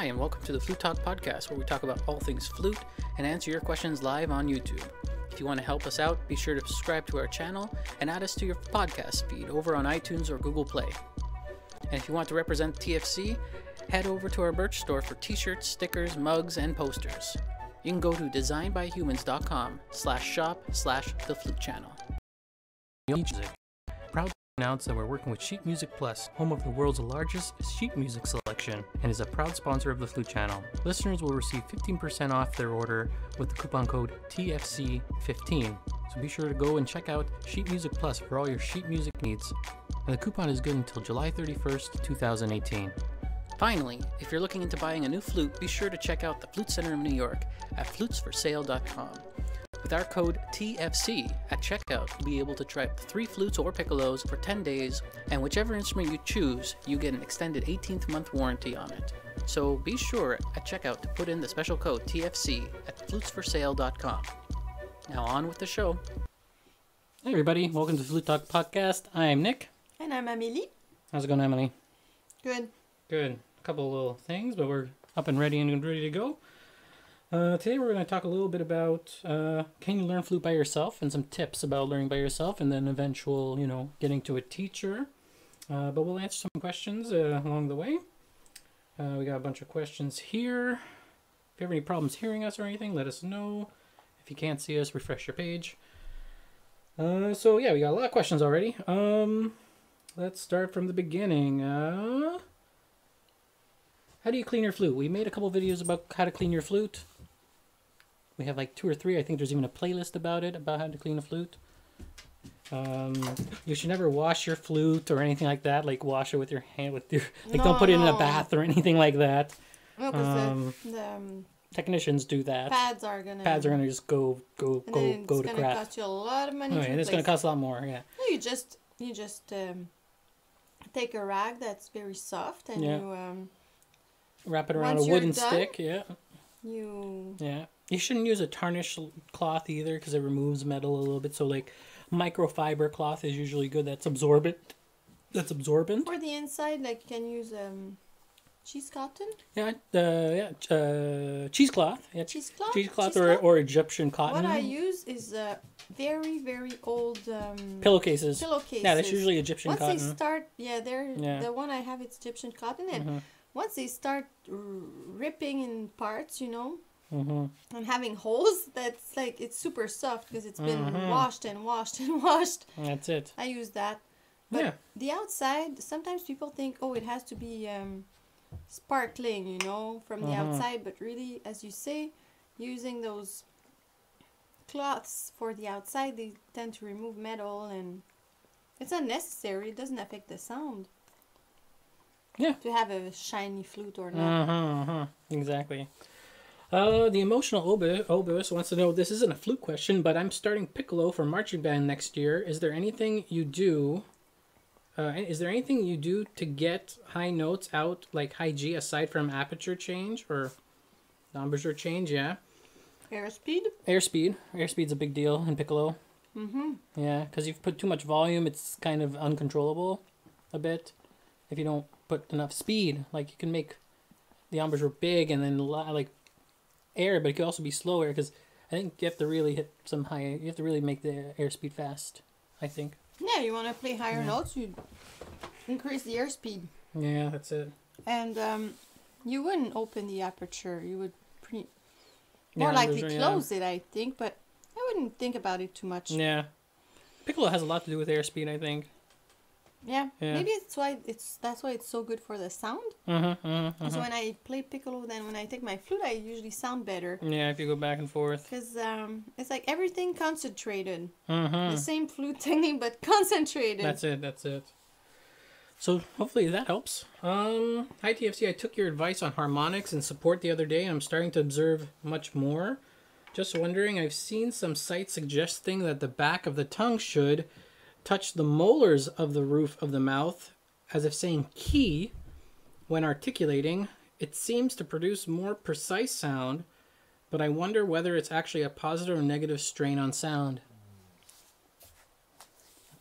Hi, and welcome to the Flute Talk Podcast, where we talk about all things flute and answer your questions live on YouTube. If you want to help us out, be sure to subscribe to our channel and add us to your podcast feed over on iTunes or Google Play. And if you want to represent TFC, head over to our merch store for t-shirts, stickers, mugs, and posters. You can go to designbyhumans.com/shop/theflutechannel. Music. Proud to announce that we're working with Sheet Music Plus, home of the world's largest sheet music selection, and is a proud sponsor of the Flute Channel. Listeners will receive 15% off their order with the coupon code TFC15. So be sure to go and check out Sheet Music Plus for all your sheet music needs. And the coupon is good until July 31st, 2018. Finally, if you're looking into buying a new flute, be sure to check out the Flute Center of New York at flutesforsale.com. With our code TFC at checkout, you'll be able to try 3 flutes or piccolos for 10 days, and whichever instrument you choose, you get an extended 18th month warranty on it. So be sure at checkout to put in the special code TFC at flutesforsale.com. Now on with the show. Hey everybody, welcome to the Flute Talk Podcast. I'm Nick. And I'm Amélie. How's it going, Emily? Good. Good. A couple of little things, but we're up and ready to go. Today we're going to talk a little bit about can you learn flute by yourself and some tips about learning by yourself, and then eventual, getting to a teacher. But we'll answer some questions along the way. We got a bunch of questions here. If you have any problems hearing us or anything, let us know. If you can't see us, refresh your page. So yeah, we got a lot of questions already. Let's start from the beginning. How do you clean your flute? We made a couple videos about how to clean your flute. We have like 2 or 3. I think there's even a playlist about it, about how to clean a flute. You should never wash your flute or anything like that. Like wash it with your hand, don't put it in a bath or anything like that. No, because the technicians do that. Pads are gonna just go to crap. It's gonna cost you a lot of money. And it's gonna cost a lot more. Yeah. No, you just take a rag that's very soft and you wrap it around a wooden stick. You shouldn't use a tarnish cloth either, because it removes metal a little bit. So like microfiber cloth is usually good. That's absorbent. For the inside, like you can use cheesecloth. Cheesecloth. Yeah, cheesecloth or Egyptian cotton. What I use is very, very old pillowcases. Yeah, that's usually Egyptian cotton. Once they start, the one I have, it's Egyptian cotton, and once they start ripping in parts, and having holes, that's like, it's super soft because it's been washed and washed and washed. That's it. I use that. But the outside, sometimes people think, it has to be sparkling, from the outside, but really, as you say, using those cloths for the outside, they tend to remove metal, and it's unnecessary. It doesn't affect the sound. Yeah. To have a shiny flute or not. Exactly. The emotional oboist wants to know, this isn't a flute question, but I'm starting Piccolo for marching band next year. Is there anything you do to get high notes out, like high G, aside from aperture change or embouchure change? Yeah. Airspeed? Airspeed's a big deal in Piccolo. Yeah, because you've put too much volume, it's kind of uncontrollable a bit. If you don't put enough speed, like you can make the embouchure big and then like air, but it could also be slower, because I think you have to really hit some high. You have to really make the airspeed fast, I think. Yeah, you want to play higher notes, you increase the airspeed. Yeah, that's it. And you wouldn't open the aperture. You would more likely close it, I think, but I wouldn't think about it too much. Yeah. Piccolo has a lot to do with airspeed, I think. Yeah. Maybe that's why it's so good for the sound. So when I play Piccolo, then when I take my flute, I usually sound better. Yeah, if you go back and forth. Because it's like everything concentrated. The same flute technique, but concentrated. That's it. So hopefully that helps. Hi TFC, I took your advice on harmonics and support the other day, and I'm starting to observe much more. Just wondering, I've seen some sites suggesting that the back of the tongue should touch the molars of the roof of the mouth, as if saying key when articulating. It seems to produce more precise sound, but I wonder whether it's actually a positive or negative strain on sound.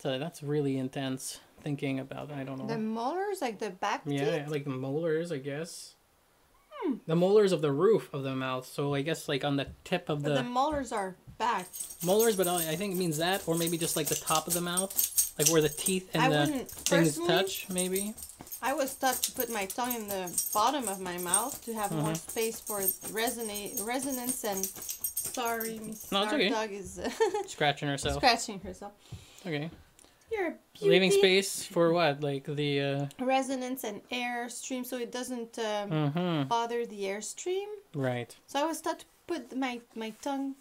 That's really intense thinking about. I don't know. The molars, like the back teeth? Yeah, like the molars, I guess. The molars of the roof of the mouth. So I guess like on the tip of the molars are back. Molars, but I think it means that, or maybe just like the top of the mouth, like where the teeth and the things touch, maybe. I was taught to put my tongue in the bottom of my mouth to have more space for resonance and. Sorry, Miss dog is scratching herself. Scratching herself. Okay. You're a beauty. Leaving space for what? Like the resonance and air stream, so it doesn't bother the airstream. Right. So I was taught to put my tongue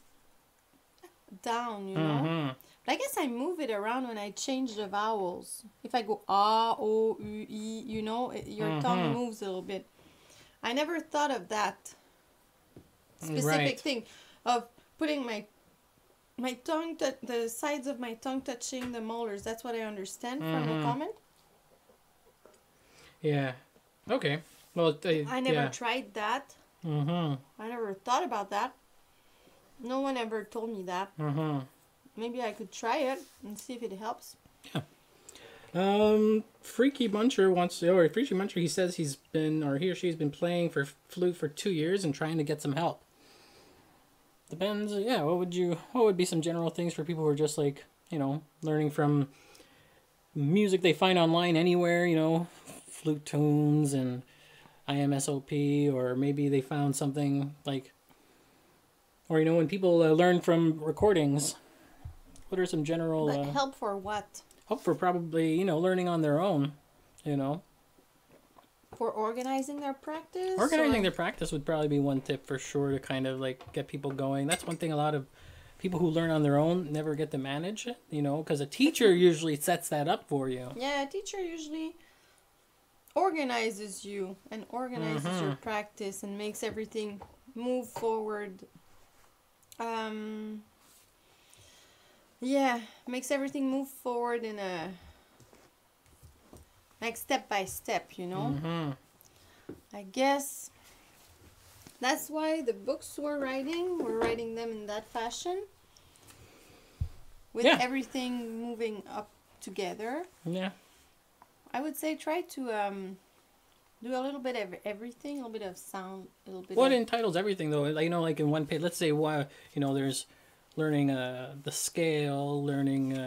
down, you know. But I guess I move it around when I change the vowels. If I go ah, o, u, e, you know, your tongue moves a little bit. I never thought of that specific thing of putting my tongue, the sides of my tongue touching the molars. That's what I understand from the comment. Yeah. Okay. Well, I never tried that. I never thought about that. No one ever told me that. Maybe I could try it and see if it helps. Yeah. Freaky Muncher he says he or she's been playing for flute for 2 years and trying to get some help. Depends. Yeah. What would be some general things for people who are just like, learning from music they find online anywhere, flute tunes and IMSOP, or maybe they found something like, or when people learn from recordings. What are some general... But help for what? Help for probably, learning on their own, For organizing their practice? Organizing their practice would probably be one tip for sure to kind of like get people going. That's one thing a lot of people who learn on their own never get to manage, because a teacher usually sets that up for you. Yeah, a teacher usually organizes you and organizes your practice and makes everything move forward. Makes everything move forward in a like step by step, I guess that's why the books we're writing them in that fashion, with everything moving up together. Yeah, I would say try to do a little bit of everything, a little bit of sound, a little bit. What entitles everything though? Like in one page. Let's say there's learning the scale, learning.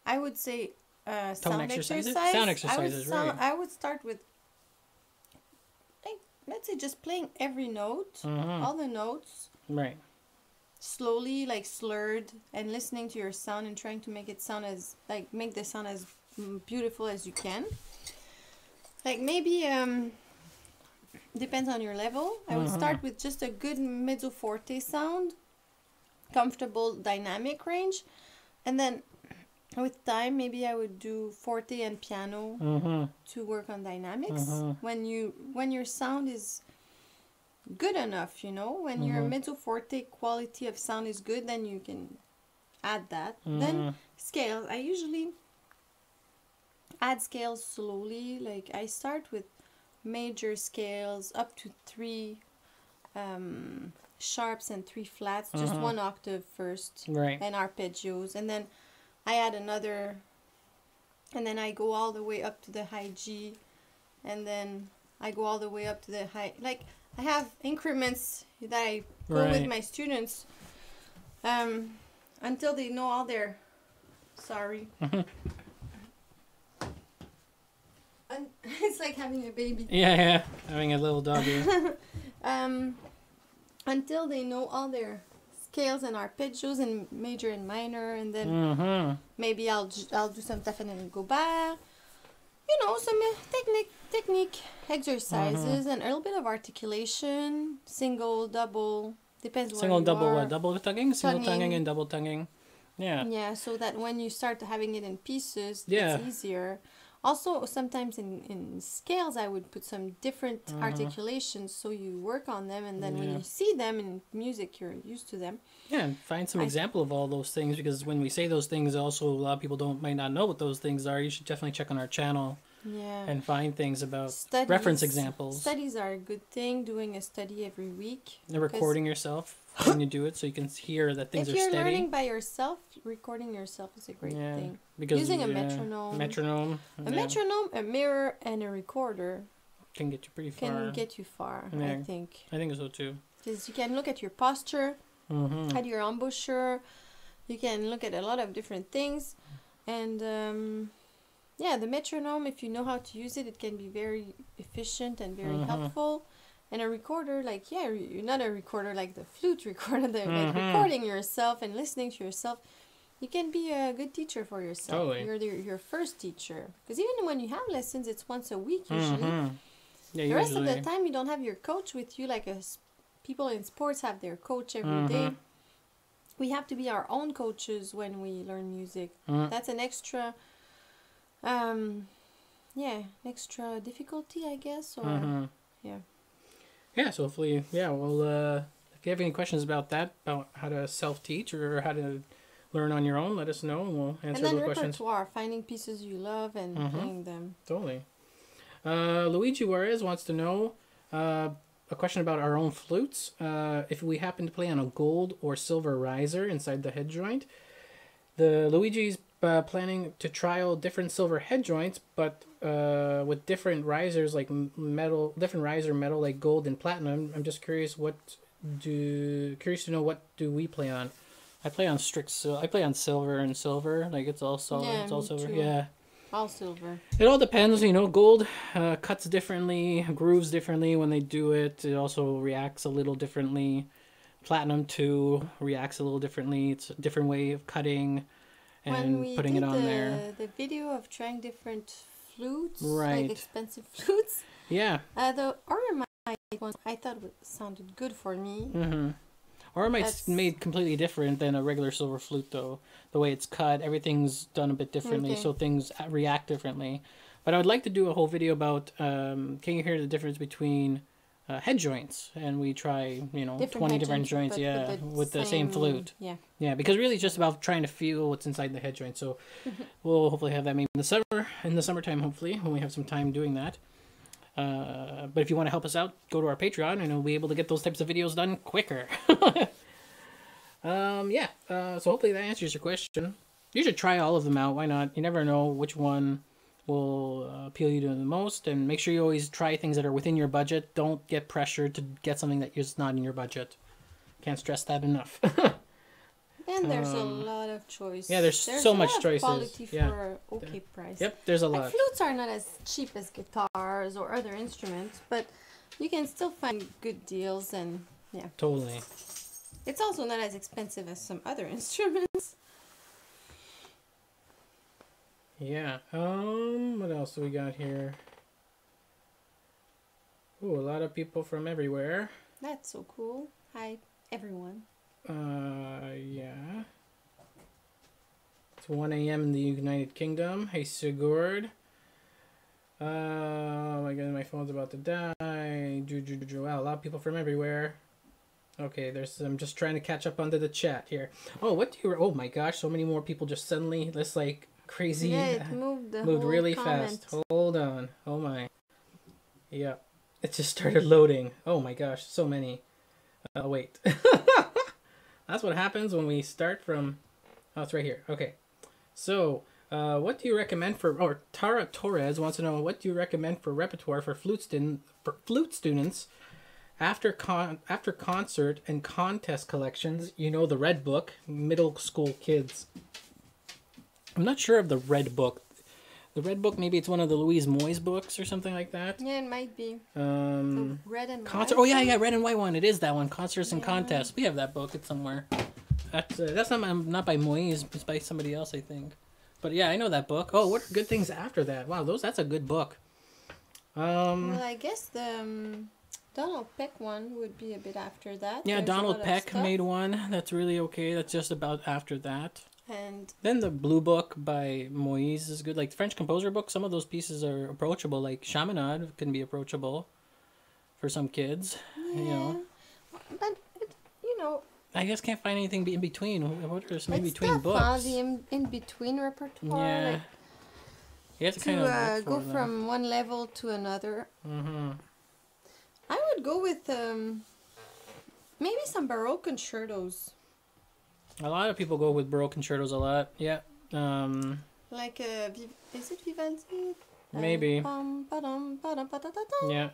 I would say sound exercises. Sound exercises, right? I would start with, let's say, just playing every note, all the notes. Right. Slowly, like slurred, and listening to your sound and trying to make it sound make the sound as beautiful as you can. Like maybe depends on your level. I would start with just a good mezzo forte sound, comfortable dynamic range, and then with time maybe I would do forte and piano to work on dynamics. When your sound is good enough, when your mezzo forte quality of sound is good, then you can add that. Then scales. I usually add scales slowly. Like I start with major scales up to 3 sharps and 3 flats, just 1 octave first, right, and arpeggios, and then I add another, and then I go all the way up to the high G, and then I go all the way up to the high, like I have increments that I go with my students until they know all their, it's like having a baby. Yeah, having a little doggy. Until they know all their scales and arpeggios and major and minor, and then maybe I'll do some definite and go back. Some technique exercises and a little bit of articulation, single, double, depends single, where you double, are. what? Double tonguing, single tonguing, and double tonguing. Yeah. Yeah, so that when you start having it in pieces, it's easier. Also, sometimes in scales, I would put some different articulations, so you work on them, and then when you see them in music, you're used to them. Yeah, and find some example of all those things, because when we say those things, also a lot of people might not know what those things are. You should definitely check on our channel and find things about reference examples. Studies are a good thing, doing a study every week. And recording yourself when you do it, so you can hear that things are steady. If you're learning by yourself, recording yourself is a great thing. Because using a metronome, a metronome, a mirror, and a recorder can get you pretty far. Can get you far, yeah. I think. I think so too. Because you can look at your posture, at your embouchure. You can look at a lot of different things. And yeah, the metronome, if you know how to use it, it can be very efficient and very helpful. And a recorder, like, yeah, you're not a recorder like the flute recorder, like recording yourself and listening to yourself. You can be a good teacher for yourself. Totally. You're your first teacher. Because even when you have lessons, it's once a week usually. Yeah, the rest of the time, you don't have your coach with you. Like people in sports have their coach every day. We have to be our own coaches when we learn music. That's an extra, extra difficulty, I guess. Or yeah. Yeah, so hopefully, well, if you have any questions about that, about how to self-teach or how to learn on your own, let us know and we'll answer those questions. And then repertoire, finding pieces you love and playing them. Totally. Luigi Juarez wants to know a question about our own flutes. If we happen to play on a gold or silver riser inside the head joint, Luigi's planning to trial different silver head joints, but with different risers like different riser metal like gold and platinum. I'm just curious to know what do we play on. I play on I play on silver and silver, like it's all solid. Yeah, it's all silver. too. Yeah. All silver. It all depends, gold cuts differently, grooves differently when they do it. It also reacts a little differently. Platinum too reacts a little differently. It's a different way of cutting and putting it on there. The video of trying different flutes, right. like expensive flutes. Yeah. The Ormite one I thought sounded good for me. Ormite's made completely different than a regular silver flute, though. The way it's cut, everything's done a bit differently, so things react differently. But I would like to do a whole video about, can you hear the difference between head joints? And we try, 20 different joints, with the same flute. Yeah. Yeah, because really it's just about trying to feel what's inside the head joint. So we'll hopefully have that maybe in the summertime, hopefully, when we have some time doing that. But if you want to help us out, go to our Patreon and we'll be able to get those types of videos done quicker. So hopefully that answers your question. You should try all of them out. Why not? You never know which one will appeal you to the most. And make sure you always try things that are within your budget. Don't get pressured to get something that is not in your budget. Can't stress that enough. And there's a lot of choice. Yeah, there's so much choices. Quality for price. Yep, there's a lot. And flutes are not as cheap as guitars or other instruments, but you can still find good deals and yeah. Totally. It's also not as expensive as some other instruments. Yeah. What else do we got here? Ooh, a lot of people from everywhere. That's so cool. Hi, everyone. Yeah. It's 1 a.m. in the United Kingdom. Hey, Sigurd. Oh my god, my phone's about to die. Wow, a lot of people from everywhere. Okay, I'm just trying to catch up onto the chat here. Oh my gosh, so many more people just suddenly, this like crazy. Yeah, it moved really fast. Hold on. Oh my. Yeah, it just started loading. Oh my gosh, so many. Wait. That's what happens when we start from... Oh, it's right here. Okay. So, what do you recommend for... Tara Torres wants to know, what do you recommend for repertoire for flute students after concert and contest collections? The Red Book, middle school kids. I'm not sure of the Red Book. The Red Book, maybe it's one of the Louise Moy's books or something like that. Yeah, it might be. The red and white. Oh yeah, red and white one. It is that one. Concerts and contests. We have that book. It's somewhere. That's not by Moy's. It's by somebody else, I think. But yeah, I know that book. Oh, what are good things after that? Wow, that's a good book. Well, I guess the Donald Peck one would be a bit after that. Yeah, Donald Peck made one. That's really okay. That's just about after that. And then the Blue Book by Moïse is good. Like the French composer book, some of those pieces are approachable. Like Chaminade can be approachable for some kids. Yeah, but I just can't find anything in between. What are some in between books? It's the in between repertoire. Yeah, like, you have to kind of go from one level to another. I would go with maybe some Baroque concertos. A lot of people go with Baroque concertos a lot. Yeah. Like is it Vivaldi? Maybe. Yeah.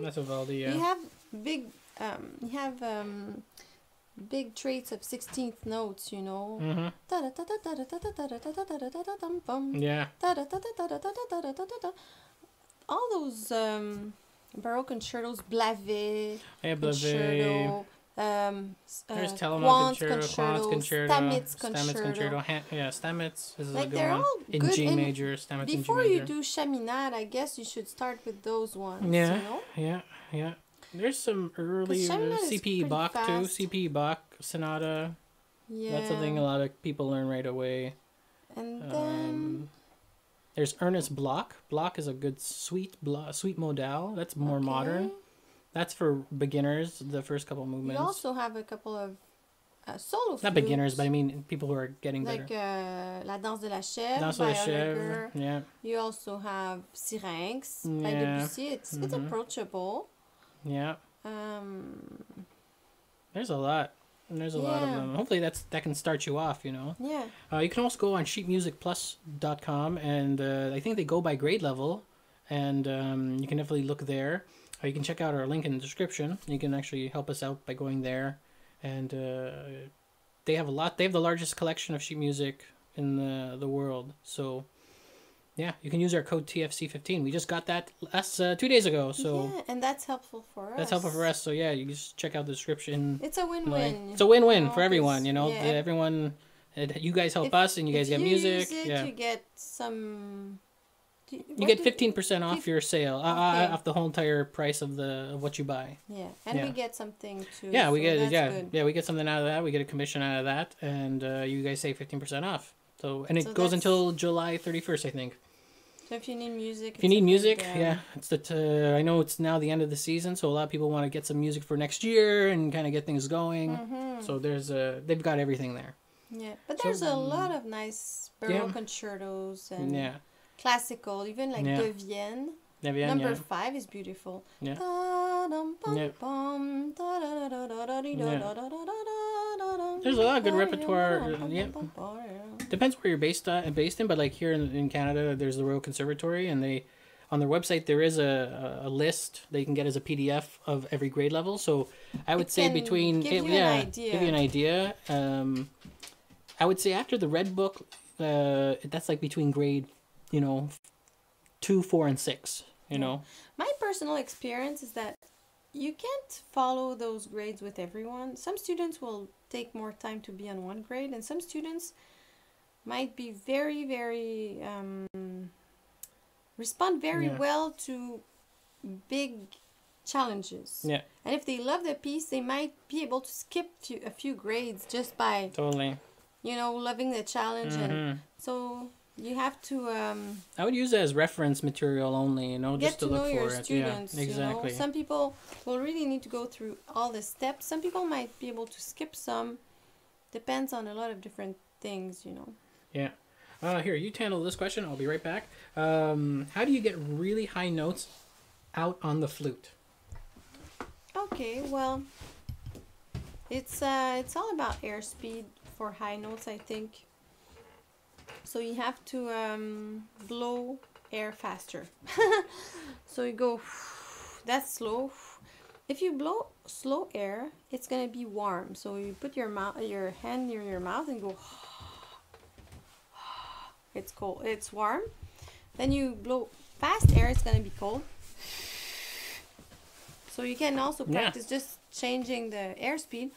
That's Vivaldi, yeah. You have big traits of 16th notes, you know. Yeah. All those Baroque concertos, Blavet, Concerto. There's Telemann concerto, Stamitz concerto. Stamitz is a good one. In G major, Stamitz in G major. Before you do Chaminade, I guess you should start with those ones. Yeah, you know? Yeah. There's some early CPE Bach too. CPE Bach Sonata. Yeah. That's something a lot of people learn right away. And then there's Ernest Bloch. Bloch is a good suite modal. That's more modern. That's for beginners, the first couple movements. You also have a couple of solo flutes. Not beginners, but I mean people who are getting better. Like La Danse de la Chèvre by Oliver. Yeah. You also have Syrinx by Debussy. It's approachable. Yeah. There's a lot. There's a lot of them. Hopefully that can start you off, you know. Yeah. You can also go on sheetmusicplus.com and I think they go by grade level, and you can definitely look there. You can check out our link in the description. You can actually help us out by going there, and they have a lot. They have the largest collection of sheet music in the world. So, yeah, you can use our code TFC15. We just got that 2 days ago. So yeah, and that's helpful for us. That's helpful for us. So yeah, you just check out the description. It's a win-win. It's a win-win for everyone. You know, everyone. You guys help us, and you guys get music. You get some. You get 15% off your sale, off the whole entire price of what you buy. Yeah, and we get something too. Yeah, we get we get something out of that. We get a commission out of that, and you guys save 15% off. So it goes until July 31st, I think. So if you need music, it's I know it's now the end of the season, so a lot of people want to get some music for next year and kind of get things going. So they've got everything there. Yeah, but there's a lot of nice Baroque concertos and classical, even like De Vienne. Number 5 is beautiful. Yeah. There's a lot of good repertoire. Depends where you're based in, but like here in Canada, there's the Royal Conservatory, and on their website there is a list that you can get as a PDF of every grade level. So I would say give you an idea. I would say after the Red Book, that's like between grade 2, 4, and 6. You know. My personal experience is that you can't follow those grades with everyone. Some students will take more time to be on one grade, and some students might be very, very respond very well to big challenges. Yeah. And if they love the piece, they might be able to skip a few grades just by loving the challenge. And so you have to I would use it as reference material only, just to look for your students. Yeah, exactly. Some people will really need to go through all the steps. Some people might be able to skip some. Depends on a lot of different things, Yeah. Here, you handle this question. I'll be right back. How do you get really high notes out on the flute? Okay, well, it's all about airspeed for high notes, I think. So you have to blow air faster. So you go, that's slow. If you blow slow air, it's gonna be warm. So you put your hand near your mouth and go. It's cold. It's warm. Then you blow fast air. It's gonna be cold. So you can also practice just changing the airspeed.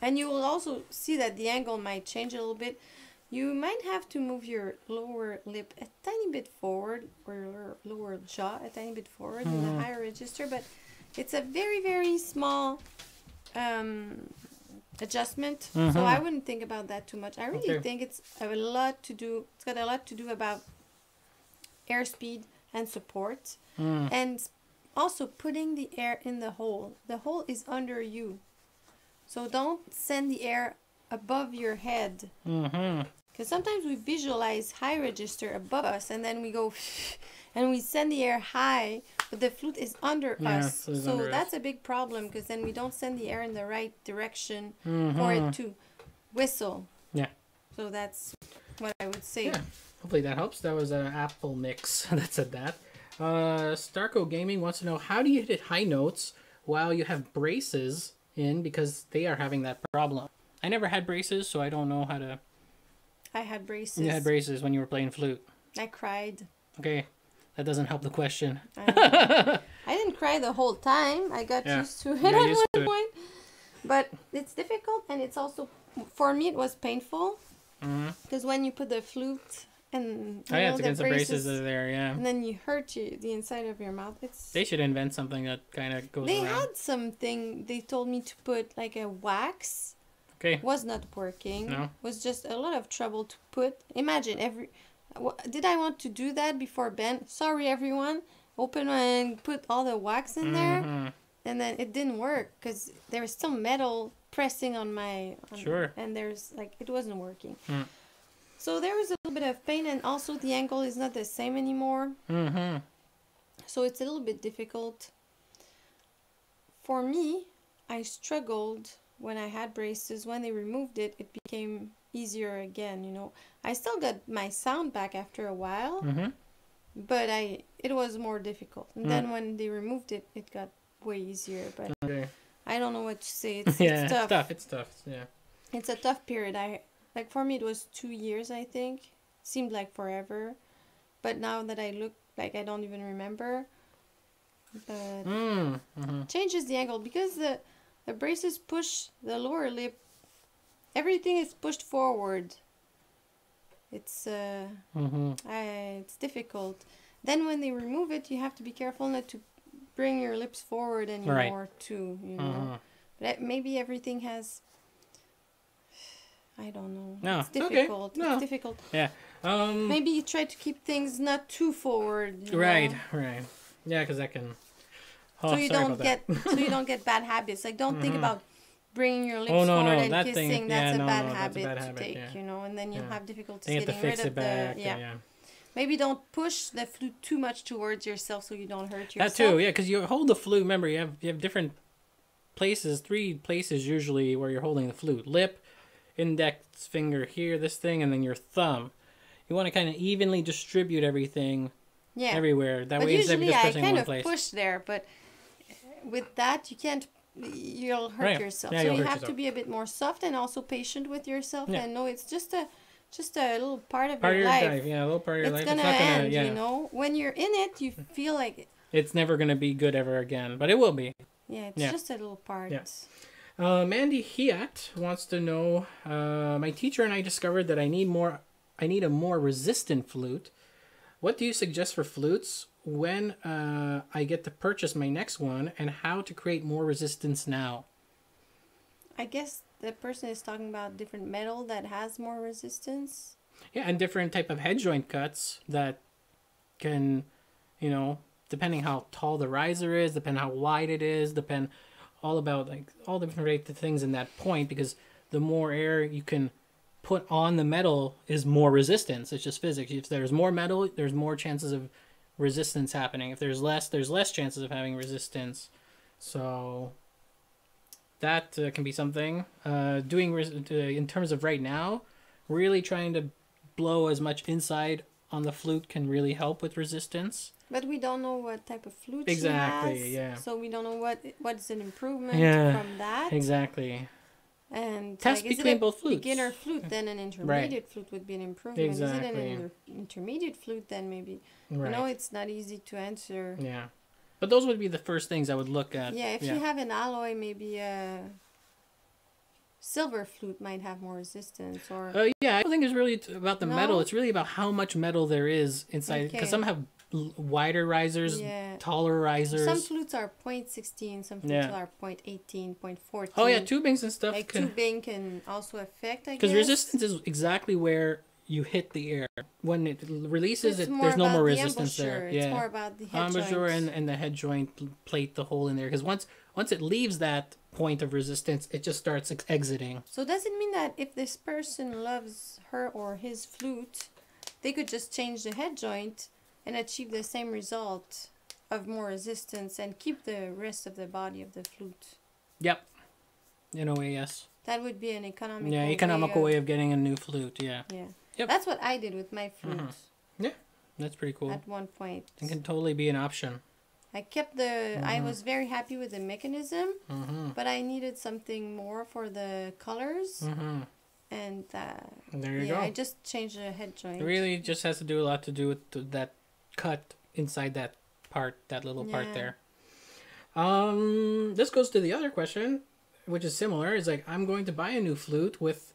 And you will also see that the angle might change a little bit. You might have to move your lower lip a tiny bit forward, or your lower jaw a tiny bit forward in the higher register, but it's a very, very small adjustment. So I wouldn't think about that too much. I really think it's got a lot to do about airspeed and support, and also putting the air in the hole. The hole is under you. So don't send the air above your head. Because sometimes we visualize high register above us, and then we go and we send the air high, but the flute is under us. So that's a big problem, because then we don't send the air in the right direction for it to whistle. Yeah. So that's what I would say. Yeah, hopefully that helps. That was an Apple mix that said that. Starco Gaming wants to know, how do you hit high notes while you have braces in, because they are having that problem. I never had braces, so I don't know how to... I had braces. You had braces when you were playing flute. I cried. Okay, that doesn't help the question. I didn't cry the whole time. I got used to it at one point. But it's difficult, and it's also, for me, it was painful. Because when you put the flute and it's against the braces that are there, and then you hurt the inside of your mouth. They should invent something that kind of goes around. They had something. They told me to put like a wax. Okay. Was not working. No. Was just a lot of trouble to put. Imagine did I want to do that before Ben? Sorry, everyone. Open and put all the wax in there, and then it didn't work because there was still metal pressing on my. And there's it wasn't working. So there was a little bit of pain, and also the ankle is not the same anymore. So it's a little bit difficult. For me, I struggled when I had braces. When they removed it, it became easier again, I still got my sound back after a while, but it was more difficult. And then when they removed it, it got way easier. But I don't know what to say. It's tough. It's tough. Yeah. It's a tough period. For me, it was 2 years, I think. Seemed like forever. But now that I look, I don't even remember. But changes the angle because the braces push the lower lip. Everything is pushed forward. It's it's difficult. Then when they remove it, you have to be careful not to bring your lips forward anymore too. But maybe everything has. I don't know. No, it's difficult. Okay. No. It's difficult. Yeah. Maybe you try to keep things not too forward. Right. Yeah, because that can. So you don't get bad habits. Don't think about bringing your lips forward and that kissing. Thing, that's a bad habit to take. And then you'll have difficulty getting rid of back, the. Maybe don't push the flute too much towards yourself so you don't hurt yourself. That too, yeah, because you hold the flute. Remember, you have different places, 3 places usually where you're holding the flute: lip, index finger here, this thing, and then your thumb. You want to kind of evenly distribute everything. Everywhere. That way, usually just I pressing kind one of place. push there, but with that you can't. You'll hurt yourself. Yeah, so you have to be a bit more soft and also patient with yourself and know it's just a little part of your life. Yeah, a little part of your life. It's gonna end. When you're in it, you feel like it's never gonna be good ever again, but it will be. Yeah, it's just a little part. Yeah. Mandy Hiat wants to know. My teacher and I discovered that I need a more resistant flute. What do you suggest for flutes when I get to purchase my next one, and how to create more resistance now? I guess the person is talking about different metal that has more resistance. Yeah, and different type of head joint cuts that can, depending how tall the riser is, depending how wide it is, depend all about all the different things in that point, because the more air you can put on the metal is more resistance. It's just physics. If there's more metal, there's more chances of resistance happening. If there's less chances of having resistance. So that can be something. In terms of right now, really trying to blow as much inside on the flute can really help with resistance. But we don't know what type of flute exactly, she has. Yeah. So we don't know what's an improvement from that. Exactly. And test between both flutes. Beginner flute, then an intermediate flute would be an improvement. Exactly. Is it an intermediate flute? Then maybe. It's not easy to answer. Yeah, but those would be the first things I would look at. Yeah, if you have an alloy, maybe a silver flute might have more resistance. Or I don't think it's really about the metal. It's really about how much metal there is inside. Because some have wider risers, taller risers. Some flutes are 0.16, some flutes are 0.18, 0.14. Oh yeah, tubings and stuff. Tubing can also affect, I guess. Because resistance is exactly where you hit the air. When it releases, there's no more resistance there. It's more about the head embouchure and the head joint plate, the hole in there. Because once it leaves that point of resistance, it just starts exiting. So does it mean that if this person loves her or his flute, they could just change the head joint and achieve the same result of more resistance and keep the rest of the body of the flute? Yep. In a way, yes. That would be an economical way of getting a new flute, yeah. Yeah. Yep. That's what I did with my flute. Yeah, that's pretty cool. At one point. It can totally be an option. I kept I was very happy with the mechanism, but I needed something more for the colors. And there you go. I just changed the head joint. It really just has to do a lot to do with that cut inside that part, that little part there. This goes to the other question, which is similar. It's like, I'm going to buy a new flute with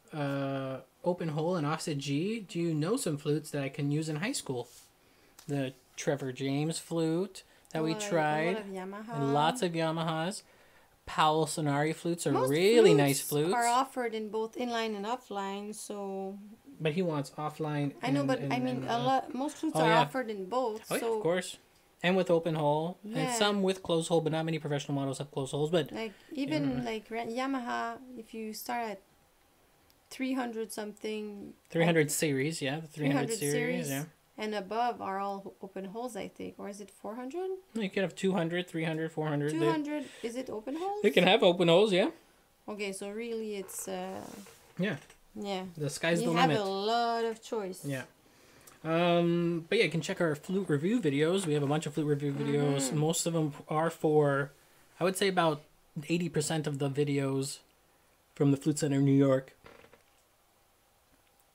open hole and offset G. Do you know some flutes that I can use in high school? The Trevor James flute that we tried. And lots of Yamahas. Powell Sonari flutes are really nice flutes. Are offered in both inline and offline, so. But he wants offline. I know, but I mean, most flutes are offered in both. Oh, so. Yeah, of course. And with open hole, and some with closed hole, but not many professional models have closed holes. But like even like Yamaha, if you start at 300 something. 300 series, yeah, the 300 series, yeah. And above are all open holes, I think, or is it 400? No, you can have 200, 300, 400. 200, is it open holes? They can have open holes, yeah. Okay, so really it's. Yeah. Yeah. The sky's the limit. You have a lot of choice. Yeah. But yeah, you can check our flute review videos. We have a bunch of flute review videos. Most of them are for, I would say about 80% of the videos from the Flute Center of New York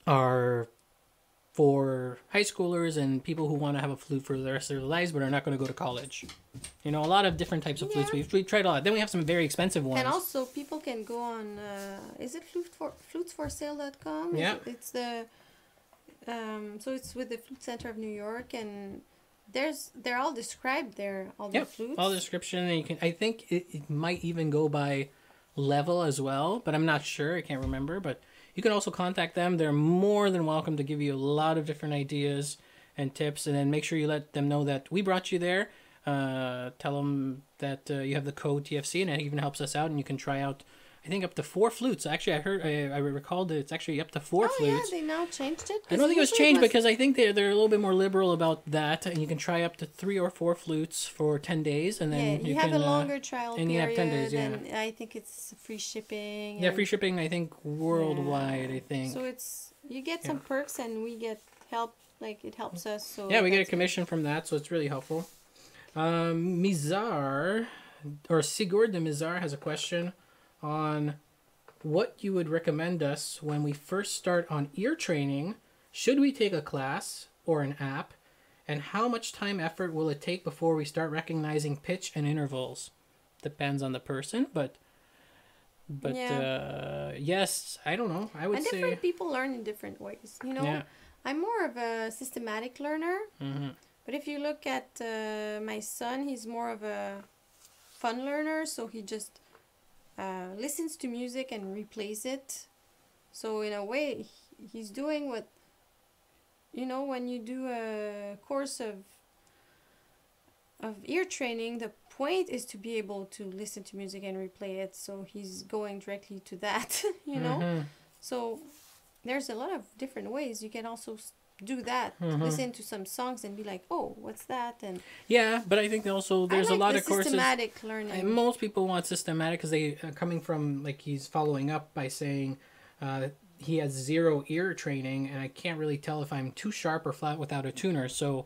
are for high schoolers and people who want to have a flute for the rest of their lives but are not going to go to college. You know, a lot of different types of flutes. We've tried a lot. Then we have some very expensive ones. And also people can go on, is it flutesforsale.com? Yeah. It's the... so it's with the Flute Center of New York, and they're all described there, all the flutes. All description, and you can. I think it might even go by level as well, but I'm not sure. I can't remember. But you can also contact them. They're more than welcome to give you a lot of different ideas and tips, and then make sure you let them know that we brought you there. Tell them that you have the code TFC, and it even helps us out, and you can try out. I think up to 4 flutes. Actually, I recalled that it's actually up to 4 flutes. Oh, yeah, they now changed it? I don't think it was changed because I think they're a little bit more liberal about that. And you can try up to 3 or 4 flutes for 10 days. And then you have a longer trial period. And you have 10 days, yeah. And I think it's free shipping. Yeah, free shipping, I think, worldwide, I think. So you get some perks and we get help. Like, it helps us. So yeah, we get a commission from that, so it's really helpful. Mizar, or Sigurd de Mizar has a question on what you would recommend us when we first start on ear training. Should we take a class or an app? And how much time effort will it take before we start recognizing pitch and intervals? Depends on the person, but yes, I don't know. I would say different people learn in different ways. You know, I'm more of a systematic learner. But if you look at my son, he's more of a fun learner. So he just listens to music and replays it. So in a way, he's doing what, you know, when you do a course of ear training, the point is to be able to listen to music and replay it. So he's going directly to that, you know. So there's a lot of different ways you can also do that. Listen to some songs and be like, oh, what's that? And yeah, but I think also there's a lot of courses. Systematic learning. And most people want systematic because they are coming from, like, he's following up by saying he has 0 ear training and I can't really tell if I'm too sharp or flat without a tuner. So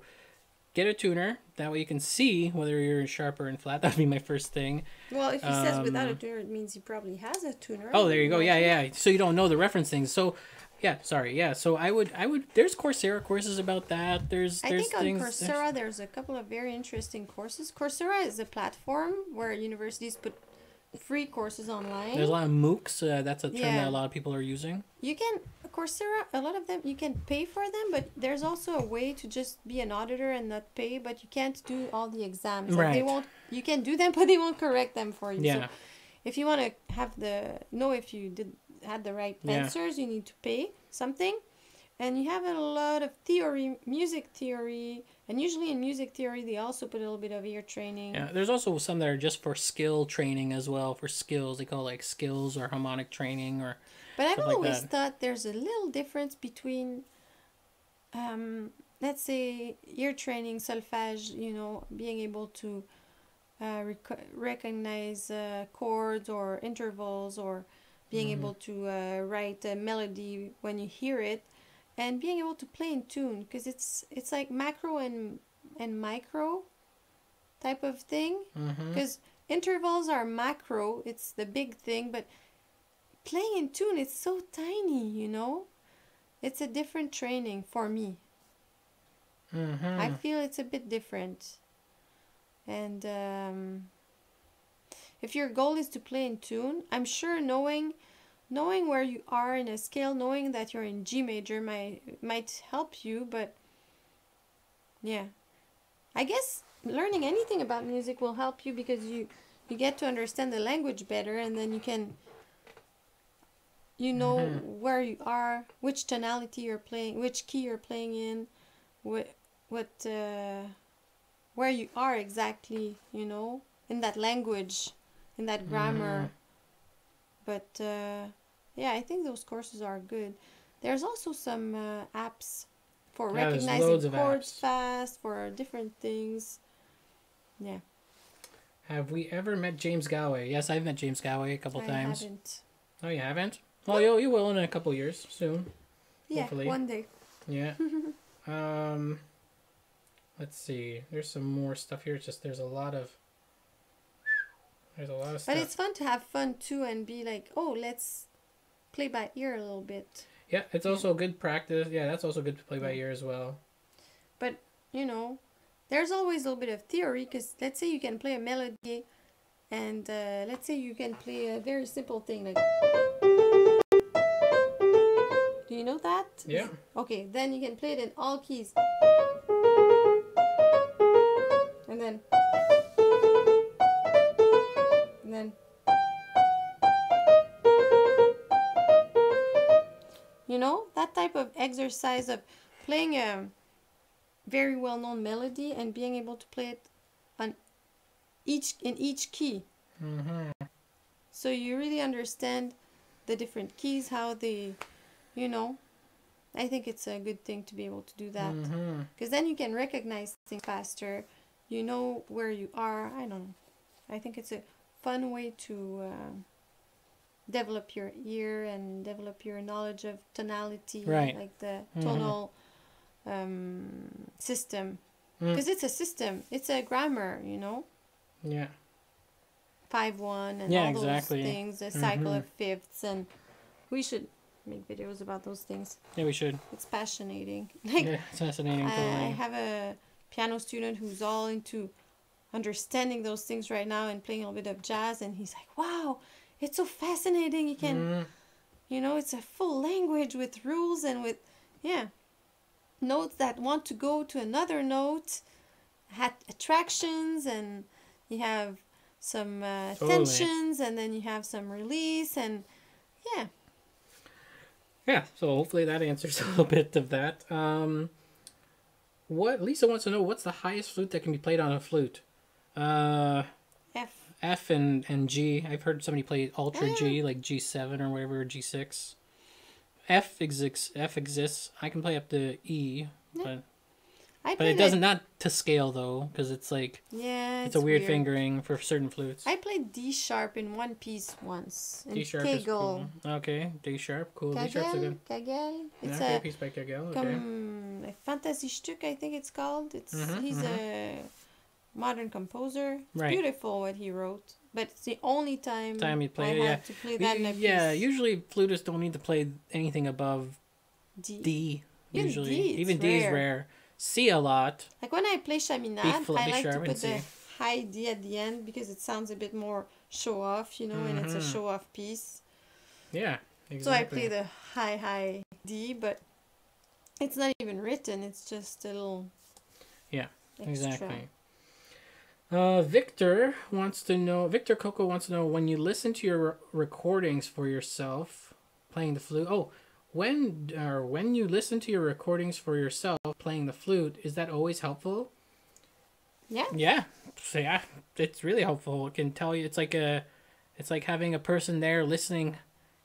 get a tuner. That way you can see whether you're sharper and flat. That'd be my first thing. Well, if he says without a tuner, it means he probably has a tuner. Oh, there you go. Yeah. So you don't know the reference things. So so I would there's Coursera courses about that. I think on Coursera there's a couple of very interesting courses. Coursera is a platform where universities put free courses online. There's a lot of MOOCs. That's a term that a lot of people are using. You can Coursera, a lot of them you can pay for them, but there's also a way to just be an auditor and not pay, but you can't do all the exams. Right. They won't. You can do them, but they won't correct them for you. Yeah. So if you want to have if you had the right answers, you need to pay something. And you have a lot of theory, music theory, and usually in music theory they also put a little bit of ear training. Yeah, there's also some that are just for skill training as well. For skills, they call it like skills or harmonic training or. But I've always thought there's a little difference between, let's say, ear training, solfège. You know, being able to recognize chords or intervals, or being able to write a melody when you hear it, and being able to play in tune, because it's like macro and micro type of thing, because intervals are macro, it's the big thing, but playing in tune, it's so tiny, you know. It's a different training for me. I feel it's a bit different. And if your goal is to play in tune, I'm sure knowing where you are in a scale, knowing that you're in G major might help you. But yeah, I guess learning anything about music will help you, because you get to understand the language better, and then you know where you are, which tonality you're playing, which key you're playing in, where you are exactly, you know, in that language, in that grammar. But yeah, I think those courses are good. There's also some apps for recognizing chords fast, for different things. Yeah. Have we ever met James Galway? Yes, I've met James Galway a couple times. I haven't. Oh, you haven't? Well, you will in a couple years, soon. Yeah, hopefully. One day. Yeah. Let's see. There's some more stuff here. It's just there's a lot of stuff. But it's fun to have fun too, and be like, oh, let's play by ear a little bit. Yeah, it's also good practice. Yeah, that's also good to play by ear as well. But, you know, there's always a little bit of theory, because let's say you can play a melody, and let's say you can play a very simple thing like... Do you know that? Yeah. Okay, then you can play it in all keys. And then... You know, that type of exercise of playing a very well-known melody and being able to play it in each key. So you really understand the different keys, how they, you know. I think it's a good thing to be able to do that, because then you can recognize things faster. You know where you are. I don't know. I think it's a fun way to develop your ear and develop your knowledge of tonality, like the tonal system, because it's a system. It's a grammar, you know. Yeah. 5/1 and all those things. The cycle of fifths, and we should make videos about those things. Yeah, we should. It's fascinating. Like, yeah, it's fascinating. I have a piano student who's all into understanding those things right now and playing a little bit of jazz, and he's like, wow, it's so fascinating. You can, you know, it's a full language with rules and with, notes that want to go to another note, had attractions, and you have some tensions, and then you have some release, and yeah, so hopefully that answers a little bit of that. What Lisa wants to know, what's the highest flute that can be played on a flute? F and G. I've heard somebody play Ultra G, like G7 or whatever, G6. F exists. I can play up to E, but it doesn't, not to scale though, because it's like, it's a weird fingering for certain flutes. I played D sharp in one piece once. D sharp is cool. Okay, D sharp, cool. D sharp's a good. Kagel. It's a piece by Kagel. Okay. A Fantasy-Stück, I think it's called. He's a modern composer. It's beautiful what he wrote, but it's the only time you play I had to play that in a piece. Yeah, usually flutists don't need to play anything above D. Usually, even D is rare. C a lot. Like when I play chaminade, I like to put the high D at the end, because it sounds a bit more show off, you know, and it's a show off piece. Yeah, exactly. So I play the high D, but it's not even written. It's just a little. Yeah, extra. Exactly. Victor Coco wants to know, when you listen to your recordings for yourself playing the flute. When you listen to your recordings for yourself playing the flute, is that always helpful? Yeah. Yeah. So yeah, it's really helpful. It can tell you, it's like having a person there listening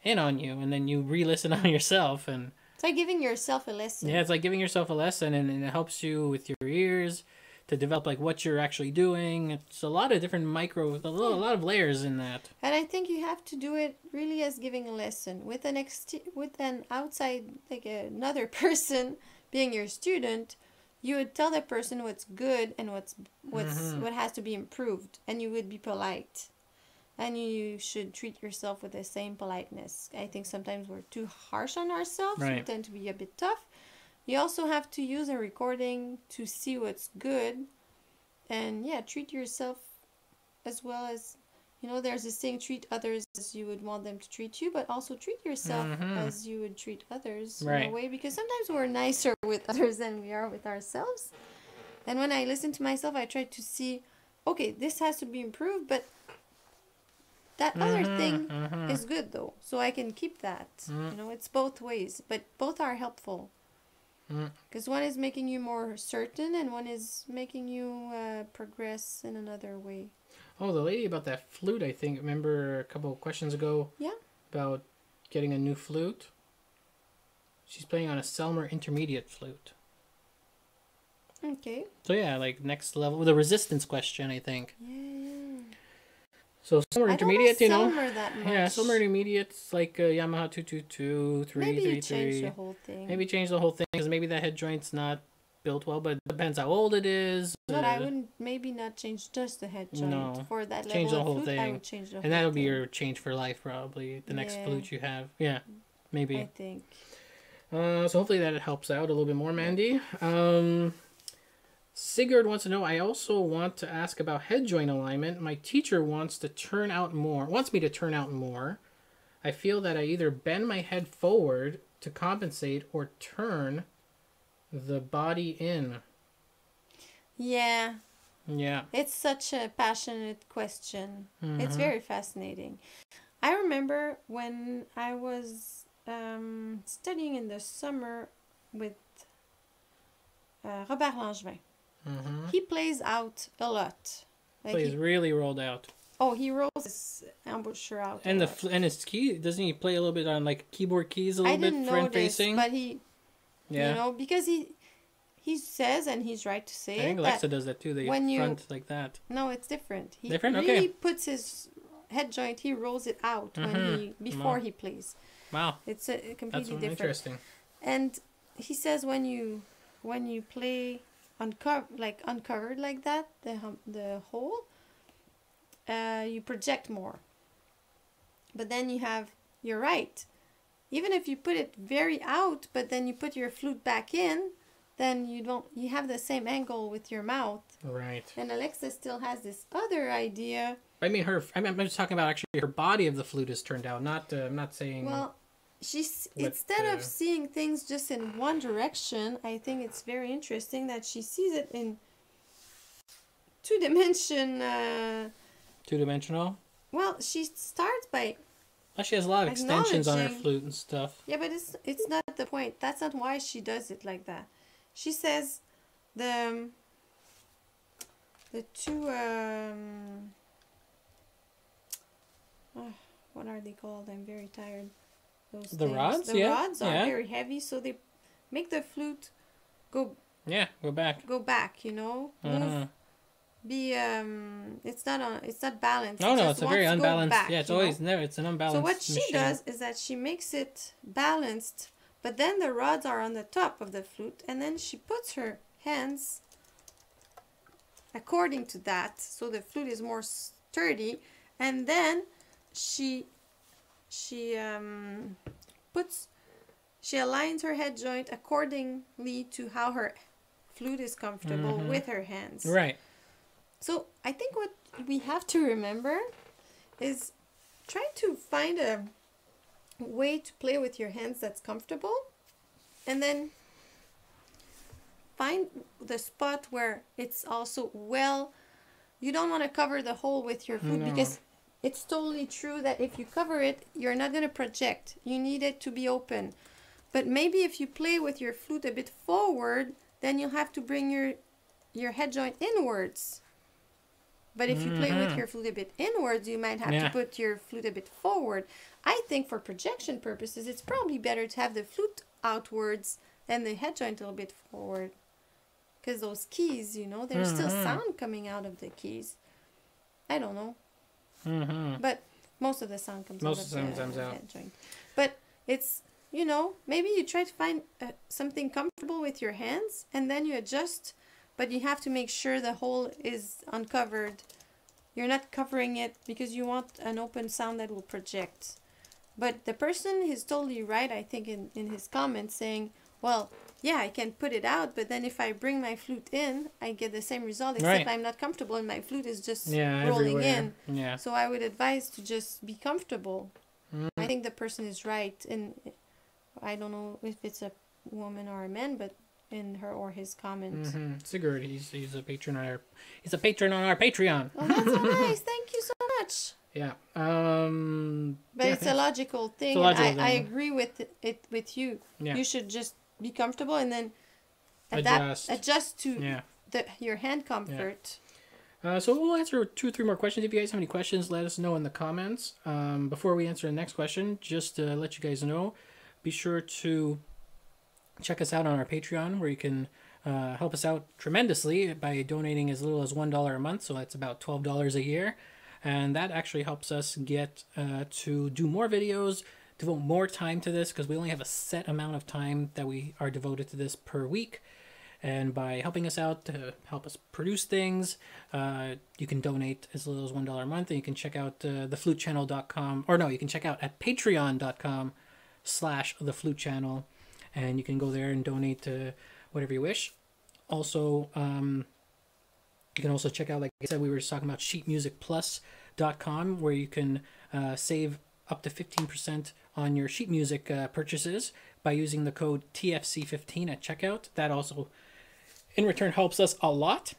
in on you, and then you re-listen on yourself, and it's like giving yourself a lesson. Yeah, it's like giving yourself a lesson, and it helps you with your ears to develop like what you're actually doing. It's a lot of different a lot of layers in that. And I think you have to do it really as giving a lesson with an outside, like another person being your student. You would tell that person what's good and what has to be improved, and you would be polite. And you should treat yourself with the same politeness. I think sometimes we're too harsh on ourselves. Right. We tend to be a bit tough. You also have to use a recording to see what's good. And treat yourself as well as, there's this saying, treat others as you would want them to treat you, but also treat yourself as you would treat others in a way. Because sometimes we're nicer with others than we are with ourselves. And when I listen to myself, I try to see, okay, this has to be improved, but that other thing is good though, so I can keep that. It's both ways, but both are helpful. Because one is making you more certain, and one is making you progress in another way. Oh, the lady about that flute, I think. Remember a couple of questions ago? Yeah. About getting a new flute. She's playing on a Selmer intermediate flute. Okay. So yeah, like next level, the resistance question, I think. Yeah. So Selmer intermediate, I don't know Selmer that much. Yeah, Selmer intermediate's like Yamaha 222, 333. Maybe you change the whole thing. Maybe change the whole thing, because maybe that head joint's not built well, but it depends how old it is. But I wouldn't maybe not change just the head joint. No. For that change level the whole of flute, thing. I would change the whole And that'll thing. be your change for life, probably. The next flute you have. Yeah, maybe. I think. So hopefully that helps out a little bit more, Mandy. Sigurd wants to know, I also want to ask about head joint alignment. My teacher wants me to turn out more. I feel that I either bend my head forward to compensate or turn the body in. Yeah. Yeah. It's such a passionate question. It's very fascinating. I remember when I was studying in the summer with Robert Langevin. He plays out a lot. Plays really rolled out. Oh, he rolls his embouchure out. And and his key, doesn't he play a little bit on like keyboard keys a little bit front facing? But he, because he says, and he's right to say I think Alexa does that too. They front like that. No, it's different. He different? really puts his head joint. He rolls it out before he plays. Wow, it's a completely different. Interesting. And he says when you play uncovered like that, the hole, you project more. But then you're right. Even if you put it very out, but then you put your flute back in, then you have the same angle with your mouth. Right. And Alexa still has this other idea. I'm just talking about actually her body of the flute is turned out. I'm not saying. Well, instead of seeing things just in one direction, I think it's very interesting that she sees it in two-dimensional. Well, she starts by. She has a lot of extensions on her flute and stuff. Yeah, but it's not the point. That's not why she does it like that. She says the two what are they called? I'm very tired. The rods? The rods are very heavy, so they make the flute go back. Go back, Move. It's not balanced. No, it's a very unbalanced. Back, it's always it's an unbalanced. So what she does is that she makes it balanced, but then the rods are on the top of the flute, and then she puts her hands according to that, so the flute is more sturdy, and then she aligns her head joint accordingly to how her flute is comfortable with her hands. Right. So I think what we have to remember is try to find a way to play with your hands that's comfortable, and then find the spot where it's also you don't want to cover the hole with your flute, because it's totally true that if you cover it, you're not going to project. You need it to be open. But maybe if you play with your flute a bit forward, then you'll have to bring your head joint inwards. But if you play with your flute a bit inwards, you might have to put your flute a bit forward. I think for projection purposes, it's probably better to have the flute outwards and the head joint a little bit forward. because those keys, you know, there's still sound coming out of the keys. I don't know. But most of the sound comes out of the head joint. But it's, you know, maybe you try to find something comfortable with your hands, and then you adjust, but you have to make sure the hole is uncovered. You're not covering it because you want an open sound that will project. But the person is totally right, I think, in his comments saying, well, yeah, I can put it out, but then if I bring my flute in, I get the same result, except I'm not comfortable and my flute is just rolling in. Yeah. So I would advise to just be comfortable. I think the person is right. And I don't know if it's a woman or a man, but in her or his comment. Sigurd, he's a patron on our Patreon. Oh, that's so nice. Thank you so much. Yeah. But it's a logical thing. I agree with it you. Yeah. You should just be comfortable and then adjust to your hand comfort. Yeah. So we'll answer 2 or 3 more questions. If you guys have any questions, let us know in the comments. Before we answer the next question, just to let you guys know, be sure to check us out on our Patreon, where you can help us out tremendously by donating as little as $1 a month. So that's about $12 a year. And that actually helps us get to do more videos, devote more time to this, because we only have a set amount of time that we are devoted to this per week. And by helping us out to help us produce things, you can donate as little as $1 a month, and you can check out theflutechannel.com, or no, you can check out at patreon.com/theflutechannel, and you can go there and donate to whatever you wish. Also, you can also check out, like I said, we were just talking about sheetmusicplus.com, where you can save up to 15% on your sheet music purchases by using the code TFC15 at checkout. That also, in return, helps us a lot.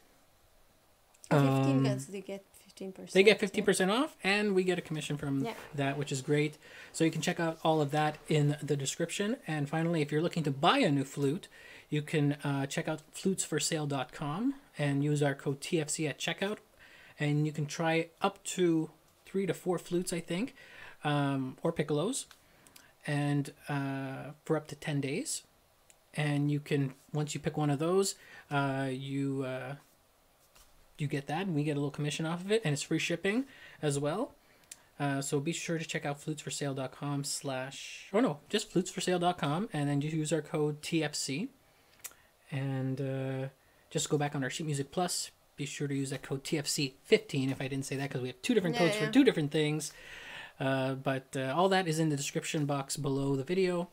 15 because they get 15%. They get 15% off, and we get a commission from that, which is great. So you can check out all of that in the description. And finally, if you're looking to buy a new flute, you can check out flutesforsale.com and use our code TFC at checkout. And you can try up to 3 to 4 flutes, I think, or piccolos, and for up to 10 days. And you can, once you pick one of those, you get that, and we get a little commission off of it, and it's free shipping as well. So be sure to check out flutesforsale.com just flutesforsale.com, and then you use our code TFC. And just go back on our Sheet Music Plus. Be sure to use that code TFC15 if I didn't say that, because we have 2 different codes for 2 different things. But all that is in the description box below the video.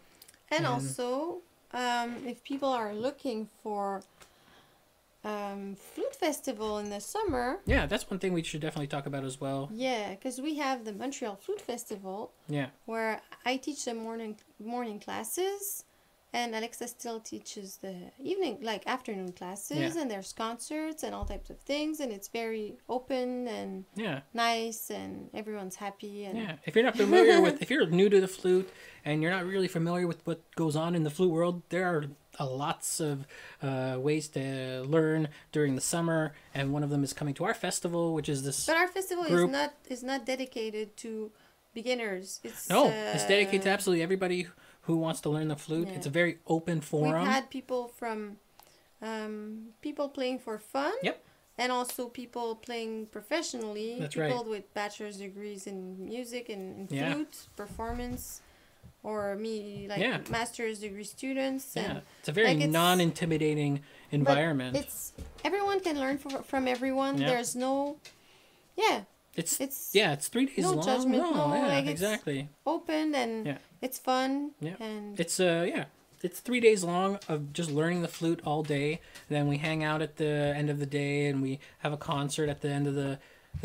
And also, if people are looking for flute festival in the summer. Yeah, that's one thing we should definitely talk about as well. Yeah, because we have the Montreal Flute Festival. Yeah. Where I teach the morning classes, and Alexa still teaches the afternoon classes, and there's concerts and all types of things, and it's very open and nice, and everyone's happy. And if you're not familiar if you're new to the flute and you're not really familiar with what goes on in the flute world, there are lots of ways to learn during the summer, and one of them is coming to our festival, which is this. But our festival is not dedicated to beginners. It's dedicated to absolutely everybody who wants to learn the flute. It's a very open forum. We've had people from people playing for fun. Yep. And also people playing professionally. That's people with bachelor's degrees in music and flute performance, or master's degree students. Yeah, it's a very non-intimidating environment. It's everyone can learn from everyone. Yep. There's no, It's 3 days long. Judgment, exactly. It's open and it's fun. Yeah. And it's 3 days long of just learning the flute all day. Then we hang out at the end of the day, and we have a concert at the end of the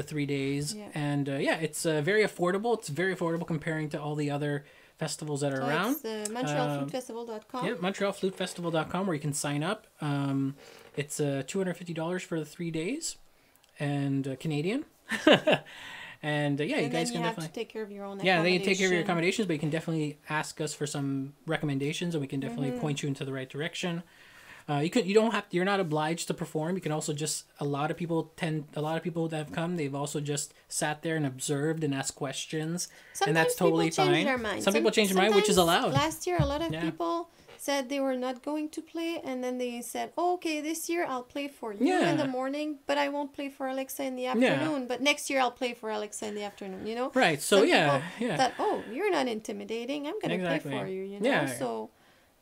3 days. Yeah. And it's very affordable. It's very affordable comparing to all the other festivals that are around. It's the MontrealFluteFestival.com. Yeah, MontrealFluteFestival.com, where you can sign up. It's $250 for the 3 days, and Canadian. And you guys can definitely take care of your own. Yeah, they can take care of your accommodations, but you can definitely ask us for some recommendations, and we can definitely point you into the right direction. You're not obliged to perform. You can also a lot of people that have come, they've also just sat there and observed and asked questions. Sometimes and that's totally fine. Their mind. Some people change their mind, which is allowed. Last year, a lot of people said they were not going to play, and then they said, oh, okay, this year I'll play for you in the morning, but I won't play for Alexa in the afternoon. But next year I'll play for Alexa in the afternoon, you know? Right, so Some people thought, oh, you're not intimidating, I'm going to play for you, you know? So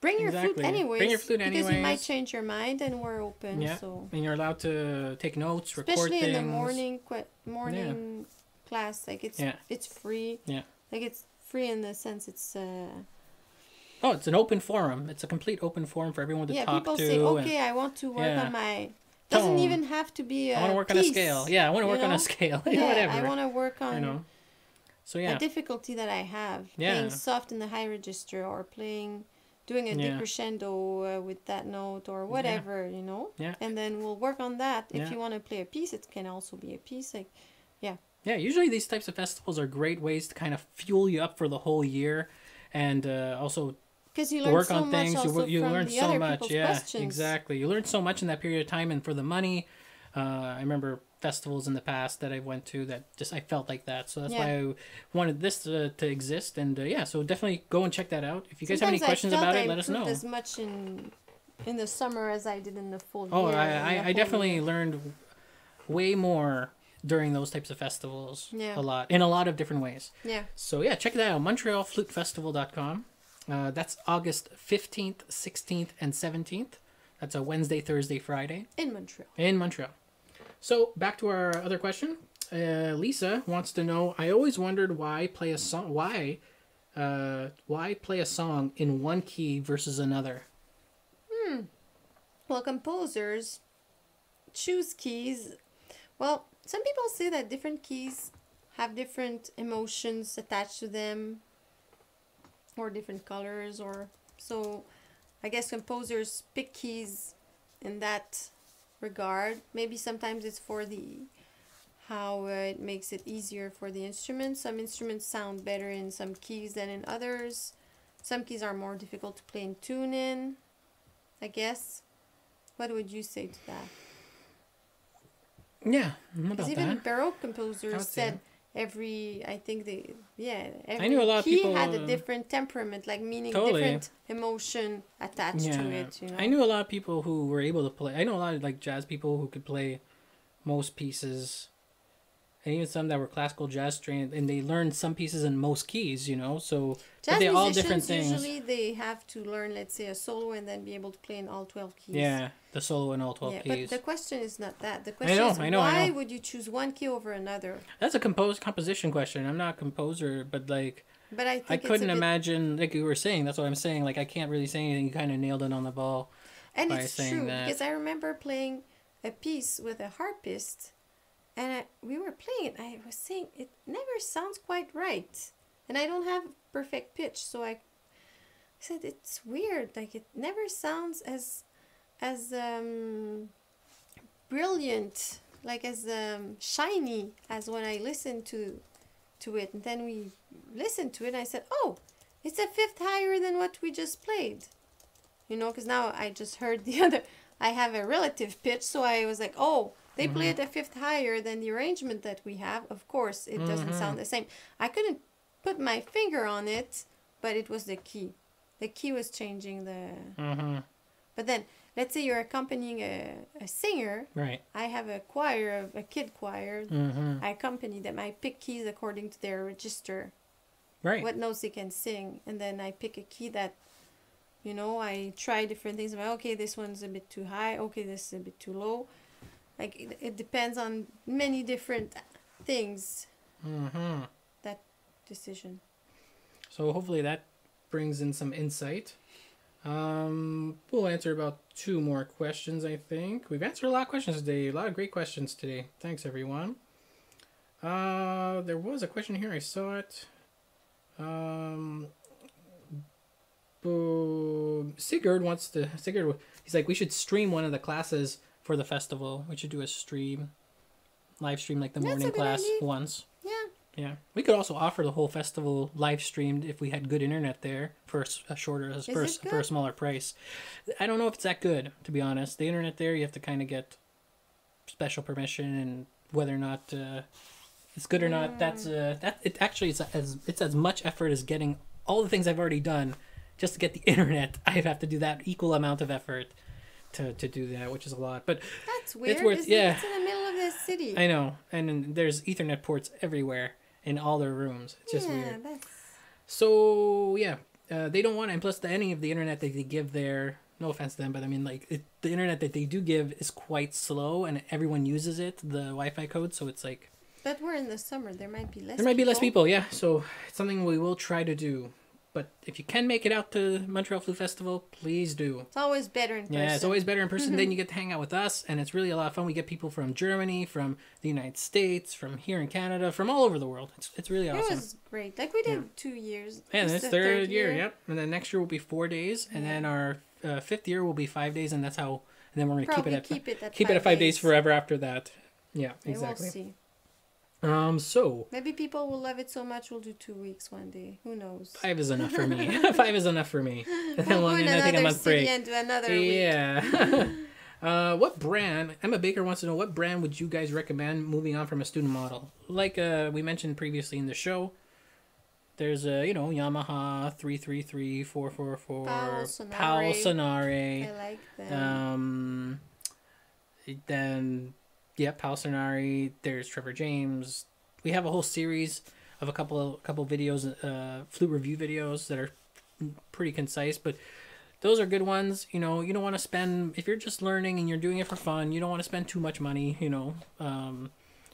bring your flute anyways. Bring your flute anyways. Because you might change your mind, and we're open. Yeah, so. And you're allowed to take notes, especially record things. Especially in the morning class, like it's free. Yeah. Like it's free in the sense it's... Oh, it's an open forum. It's a complete open forum for everyone to talk to. Yeah, people say, okay, I want to work on my... Doesn't even have to be a I want to work on a scale. Yeah, I want to work on a scale. Whatever. I want to work on... You know. So, a difficulty that I have. Playing soft in the high register, or doing a decrescendo with that note, or whatever, you know. Yeah. And then we'll work on that. If you want to play a piece, it can also be a piece. Like, yeah, usually these types of festivals are great ways to kind of fuel you up for the whole year, and also... Because you learn so much you learn so much, questions. Exactly. You learn so much in that period of time, and for the money, I remember festivals in the past that I went to that just I felt like that. So that's why I wanted this to exist, and so definitely go and check that out. If you guys have any questions about it, let us know. As much in the summer as I did in the full year. Oh, I definitely learned way more during those types of festivals. Yeah. In a lot of different ways. Yeah. So check that out. MontrealFluteFestival.com. That's August 15th, 16th, and 17th. That's a Wednesday, Thursday, Friday. In Montreal. In Montreal. So, back to our other question. Lisa wants to know, I always wondered why play a song in one key versus another. Well, composers choose keys. Well, some people say that different keys have different emotions attached to them, or different colors, or so I guess composers pick keys in that regard. Maybe sometimes it's for how it makes it easier for the instrument. Some instruments sound better in some keys than in others. Some keys are more difficult to play in tune in, I guess. What would you say to that? Yeah, because even Baroque composers said every I knew a lot of key people had a different temperament, like meaning different emotion attached to it. You know? I knew a lot of people who were able to play. I know a lot of like jazz people who could play most pieces, and even some that were classical jazz trained, and they learned some pieces in most keys. You know, so jazz they're all musicians different things. Usually they have to learn, let's say, a solo and then be able to play in all 12 keys. Yeah, the solo in all 12 keys. But the question is not that. The question is why would you choose one key over another? That's a composition question. I'm not a composer, but like... But I think I couldn't imagine, like you were saying, that's what I'm saying. Like, I can't really say anything. You kind of nailed it on the ball. And it's true, because I remember playing a piece with a harpist, and we were playing it. I was saying, it never sounds quite right. And I don't have perfect pitch, so I said, it's weird. Like, it never sounds as brilliant, like as shiny as when I listened to it. And then we listened to it, and I said, oh, it's a fifth higher than what we just played. You know, because now I just heard I have a relative pitch, so I was like, oh, they played a fifth higher than the arrangement that we have. Of course, it doesn't sound the same. I couldn't put my finger on it, but it was the key. The key was changing the... But then, let's say you're accompanying a singer. Right. I have a kid choir. I accompany them. I pick keys according to their register. Right. What notes they can sing. And then I pick a key that, you know, I try different things. I'm like, okay, this one's a bit too high. Okay, this is a bit too low. Like, it depends on many different things. That decision. So hopefully that brings in some insight. We'll answer about 2 more questions, I think. We've answered a lot of questions today. A lot of great questions today. Thanks, everyone. There was a question here. I saw it. Sigurd, he's like, we should stream one of the classes for the festival. We should do a live stream like the morning class once. Yeah. We could also offer the whole festival live streamed if we had good internet there for a smaller price. I don't know if it's that good, to be honest. The internet there, you have to kind of get special permission, and whether or not it's good or not, it's as much effort as getting all the things I've already done just to get the internet, I have to do that equal amount of effort to do that, which is a lot. But that's weird. It's worth, It's in the middle of the city. I know, and then there's Ethernet ports everywhere in all their rooms. It's just weird. So yeah, they don't want, and plus any of the internet that they give there. No offense to them, but I mean, like, the internet that they do give is quite slow, and everyone uses it, the Wi-Fi code, so it's like... But we're in the summer. There might be less be less people, yeah. So it's something we will try to do. But if you can make it out to Montreal Flute Festival, please do. It's always better in person. Yeah, it's always better in person. Then you get to hang out with us, and it's really a lot of fun. We get people from Germany, from the United States, from here in Canada, from all over the world. It's really awesome. It was great. Like, we did 2 years. Yeah, and it's third year, yep. And then next year will be 4 days, and then our 5th year will be 5 days, and that's how... And then we're going to keep it at 5 days forever after that. Yeah, exactly. We'll see. So maybe people will love it so much we'll do 2 weeks one day. Who knows? 5 is enough for me. 5 is enough for me. And then I take a month break. And do another week. Yeah. What brand? Emma Baker wants to know, what brand would you guys recommend moving on from a student model? Like we mentioned previously in the show, there's Yamaha 333, 444, Powell Sonare. I like them. Then. Yeah, Powell Sonare, there's Trevor James. We have a whole series of a couple videos, flute review videos that are pretty concise, but those are good ones. You don't want to spend, if you're just learning and you're doing it for fun, you don't want to spend too much money,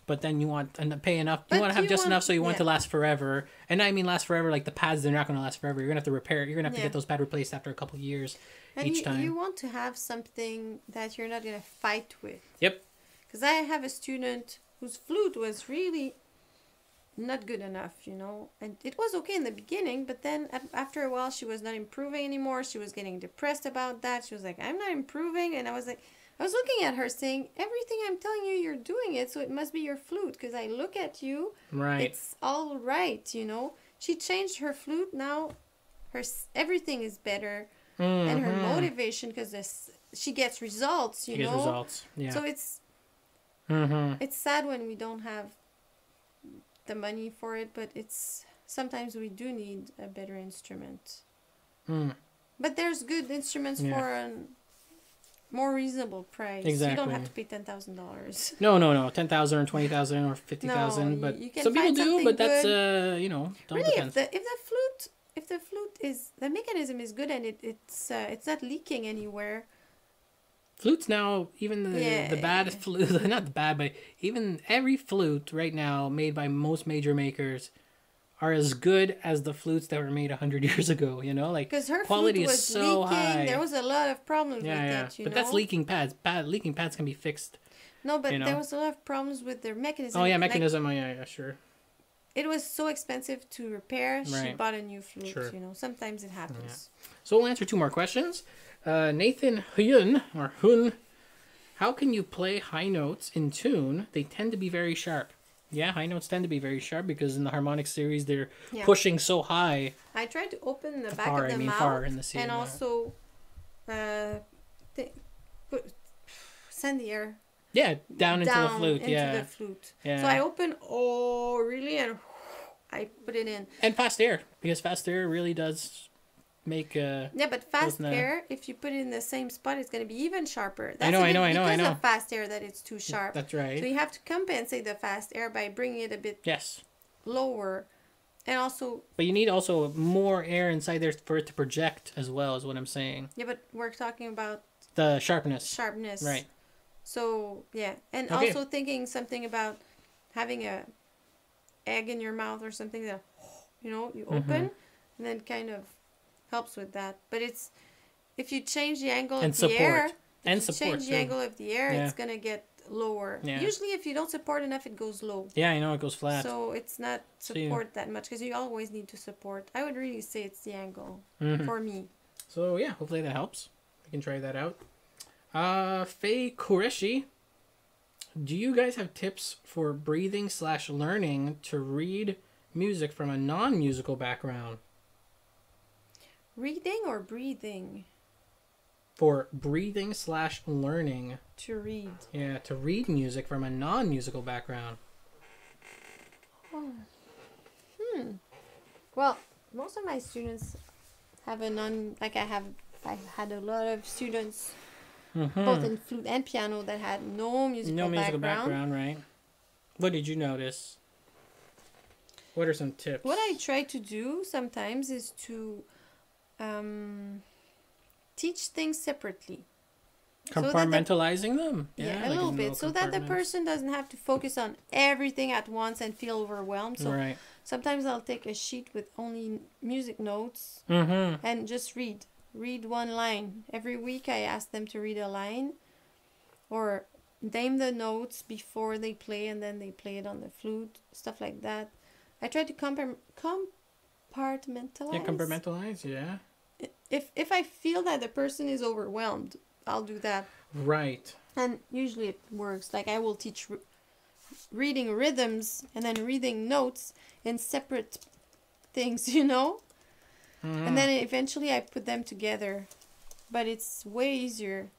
but then you want to pay enough. You want to have just enough so you want it to last forever. And I mean last forever, like the pads, they're not going to last forever. You're going to have to repair. You're going to have to get those pads replaced after a couple of years each time. You want to have something that you're not going to fight with. Yep. Because I have a student whose flute was really not good enough, and it was okay in the beginning, but then after a while she was not improving anymore. She was getting depressed about that. She was like, I'm not improving. And I was looking at her saying, everything I'm telling you, you're doing it, so it must be your flute, because I look at you, it's all right, She changed her flute. Now everything is better, and her motivation, because she gets results, She gets results, yeah. So it's sad when we don't have the money for it, but sometimes we do need a better instrument. But there's good instruments for a more reasonable price. Exactly. You don't have to pay $10,000. No, $10,000 or $20,000 or $50,000. But some people do. But that's don't really, depends. if the flute is, the mechanism is good and it's not leaking anywhere. Flutes now, even the bad flute, not the bad, but even every flute right now made by most major makers are as good as the flutes that were made 100 years ago, like, because her quality flute was is so leaking. High. There was a lot of problems with it, but that's leaking pads. Leaking pads can be fixed. No, but there was a lot of problems with their mechanism. Oh, yeah, mechanism. Yeah, sure. It was so expensive to repair. Right. She bought a new flute, sure. Sometimes it happens. Yeah. So we'll answer 2 more questions. Nathan Hun, how can you play high notes in tune? They tend to be very sharp. Yeah, high notes tend to be very sharp because in the harmonic series they're pushing so high. I tried to open the back of the mouth in the scene, and also send the air. Yeah, down into the flute. The flute. Yeah. So I open really, and I put it in. And fast air, because fast air really does make but fast air, if you put it in the same spot, it's going to be even sharper. I know. Because of fast air that it's too sharp. That's right. So you have to compensate the fast air by bringing it a bit lower, and also. But you need also more air inside there for it to project as well, is what I'm saying. Yeah, but we're talking about the sharpness. Right. So and also thinking something about having a egg in your mouth or something that you open and then kind of helps with that. But if you change the angle of the air, it's gonna get lower. Usually if you don't support enough, it goes low. I know, it goes flat, so it's not support that much, because you always need to support. I would really say it's the angle for me. So hopefully that helps. We can try that out. Faye Qureshi, do you guys have tips for breathing/learning to read music from a non-musical background? Reading or breathing? For breathing/learning. To read. Yeah, to read music from a non-musical background. Well, most of my students have I had a lot of students both in flute and piano that had no musical background. Right? What did you notice? What are some tips? What I try to do sometimes is to teach things separately. Compartmentalizing them? Yeah, like a little bit. So that the person doesn't have to focus on everything at once and feel overwhelmed. So sometimes I'll take a sheet with only music notes and just read. Read one line. Every week I ask them to read a line or name the notes before they play and then they play it on the flute. Stuff like that. I try to compartmentalize. Yeah, compartmentalize, yeah. If I feel that the person is overwhelmed, I'll do that. Right. And usually it works. Like I will teach reading rhythms and then reading notes in separate things, you know? And then eventually I put them together. But it's way easier.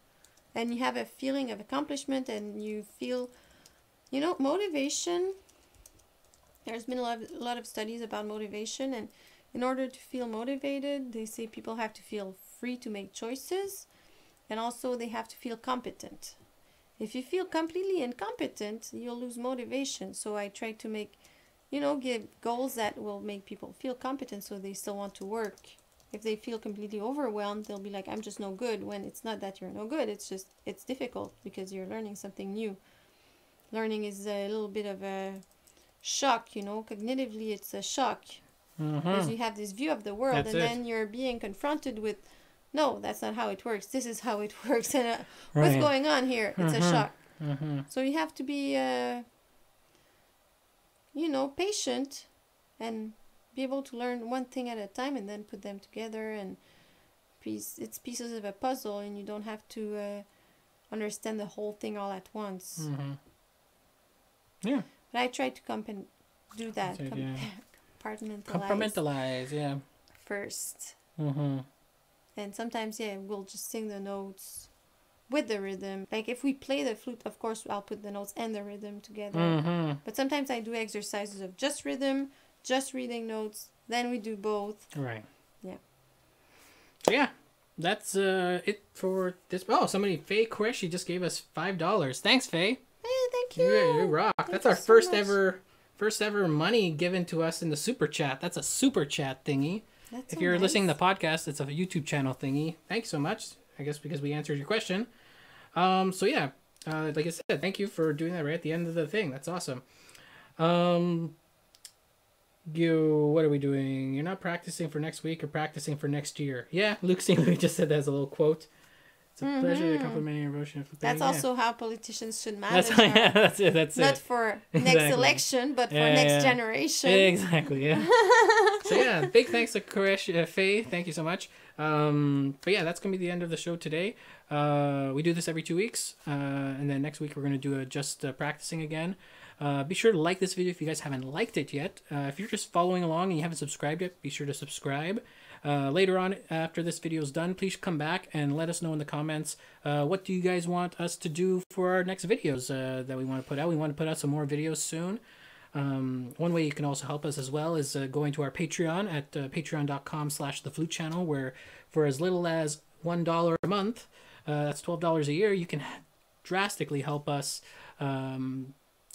And you have a feeling of accomplishment and you feel, you know, motivation. There's been a lot of studies about motivation, and in order to feel motivated, they say people have to feel free to make choices, and also they have to feel competent. If you feel completely incompetent, you'll lose motivation. So I try to make, you know, give goals that will make people feel competent so they still want to work. If they feel completely overwhelmed, they'll be like, I'm just no good, when it's not that you're no good. It's just, it's difficult because you're learning something new. Learning is a little bit of a shock, you know, cognitively it's a shock. Because you have this view of the world then you're being confronted with, no, that's not how it works. This is how it works. And what's going on here? It's a shock. So you have to be, you know, patient and be able to learn one thing at a time and then put them together. And it's pieces of a puzzle and you don't have to understand the whole thing all at once. Yeah. But I try to do that. Compartmentalize, yeah. First. And sometimes, we'll just sing the notes with the rhythm. Like if we play the flute, of course, I'll put the notes and the rhythm together. But sometimes I do exercises of just rhythm, just reading notes. Then we do both. Right. Yeah. So yeah, that's it for this. Oh, Faye Qureshi just gave us $5. Thanks, Faye. Hey, thank you. You rock. That's our first ever money given to us in the super chat. That's a super chat thingy. If you're listening to the podcast, it's a YouTube channel thingy. Thanks so much. I guess because we answered your question. So yeah, like I said, thank you for doing that right at the end of the thing. That's awesome. What are we doing? You're not practicing for next week or practicing for next year. Yeah, Luke Stingley just said that as a little quote. It's a pleasure to compliment your emotion. That's also how politicians should manage. That's it. Not for next election, but for next generation. Exactly, yeah. So yeah, big thanks to Koresh, Faye. Thank you so much. But yeah, that's going to be the end of the show today. We do this every 2 weeks. And then next week we're going to do just practicing again. Be sure to like this video if you guys haven't liked it yet. If you're just following along and you haven't subscribed yet, be sure to subscribe. Later on, after this video is done, please come back and let us know in the comments what do you guys want us to do for our next videos that we want to put out. We want to put out some more videos soon. One way you can also help us as well is going to our Patreon at patreon.com/theflutechannel, where for as little as $1 a month, that's $12 a year, you can drastically help us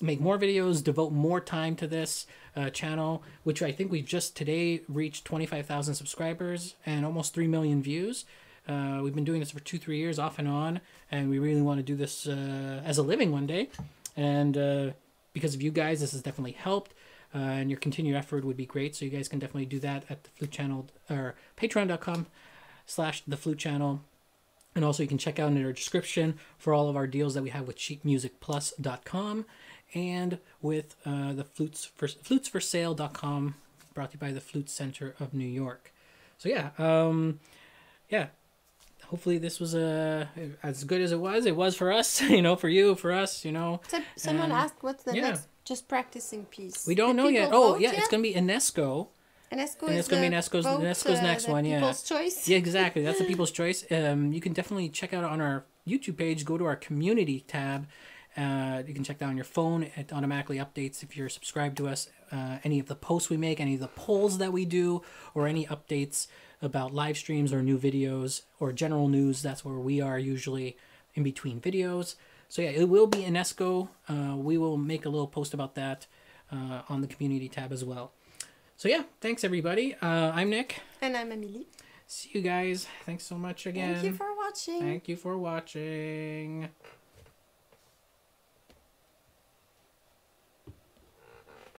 make more videos, devote more time to this channel, which I think we've just today reached 25,000 subscribers and almost 3 million views. We've been doing this for 2-3 years off and on, and we really want to do this as a living one day. And because of you guys, this has definitely helped, and your continued effort would be great. So you guys can definitely do that at the Flute Channel or patreon.com/theflutechannel. And also you can check out in our description for all of our deals that we have with sheetmusicplus.com and with the flutesforsale.com, brought to you by the Flute Center of New York. So yeah, hopefully this was as good as it was for us, for you, for us, Someone asked what's the next just practicing piece. We don't know yet. Oh yeah, it's gonna be UNESCO. UNESCO and it's going to be UNESCO's next one, People's Choice. Yeah, exactly. That's the People's Choice. You can definitely check out on our YouTube page. Go to our community tab. You can check that on your phone. It automatically updates if you're subscribed to us. Any of the posts we make, any of the polls that we do, or any updates about live streams or new videos or general news. That's where we are usually in between videos. So yeah, it will be in ESCO. We will make a little post about that on the community tab as well. So yeah, thanks everybody. I'm Nick. And I'm Amélie. See you guys. Thanks so much again. Thank you for watching. Thank you for watching.